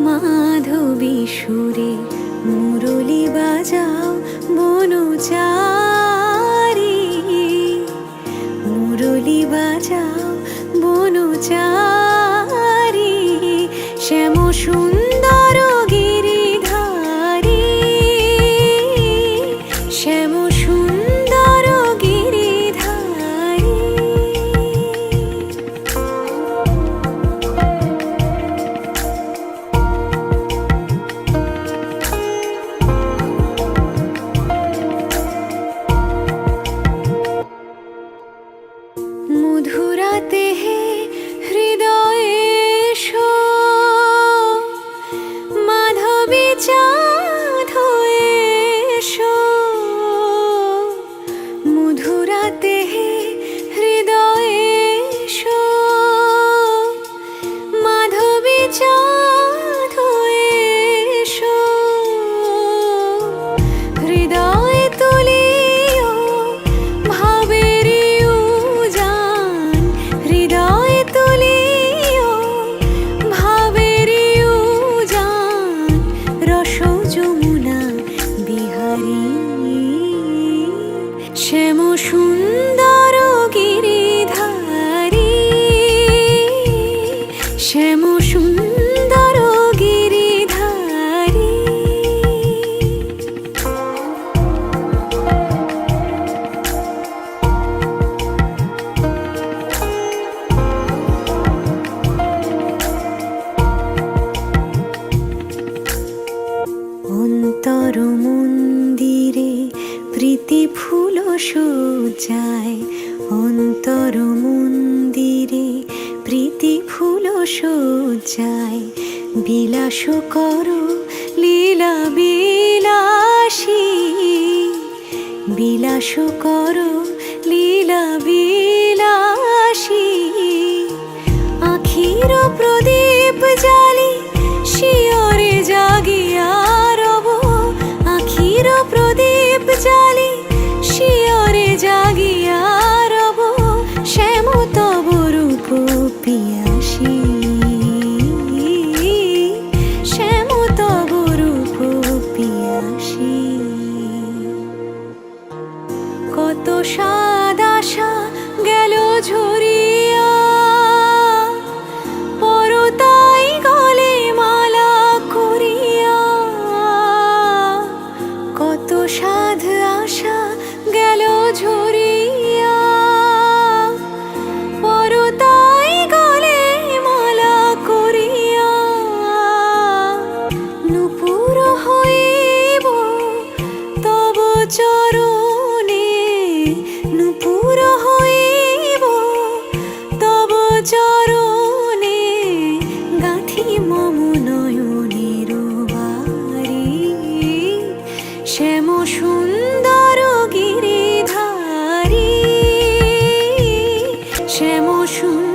মাধবী সুরে মুরলি বাজাও বনচারী, মুরলি বাজাও বনচারী। শ্যাম সুন্দর গিরিধারী, শ্যাম সুন্দর গিরিধারী। মধুরাতে হে হৃদয়ে এসো, মাধবী চাঁদ হয়ে এসো। মধুরাতে হে হৃদয়ে এসো, মাধবী চাঁদ হয়ে এসো। হৃদয়ে তুলিও ভাবেরি উজান, হৃদয়ে তুলিও ভাবেরি উজান। রস যমুনা বিহারী, শ্যাম সুন্দর গিরিধারী, শ্যাম সুন্দর গিরিধারী। অন্তর মন্দিরে প্রীতি ফুল সজ্জায়, অন্তর মন্দিরে প্রীতি ফুল সজ্জায়। বিলাস করো লীলা বিলাসী, বিলাস করো লীলা বিলাসী। আখির প্রদীপ জালি শিয়রে জাগিয়া রব, আখির প্রদীপ জালি শিয়রে জাগিয়া রব। শ্যাম তব রূপ পিয়াসী, শ্যাম তব রূপ পিয়াসী। কত সাদ আশা গেল ঝরিয়া, পরতাই গলে মালা করিয়া। কত সাধ আশা গেল ঝরিয়া, পরতাই গলে মালা করিয়া। নূপুর হইব তব চরণে, নূপুর হইব তব চরণে। গাঁথি মম নয়নের বারি, শ্যাম সুন্দর গিরিধারী, শ্যাম সুন্দর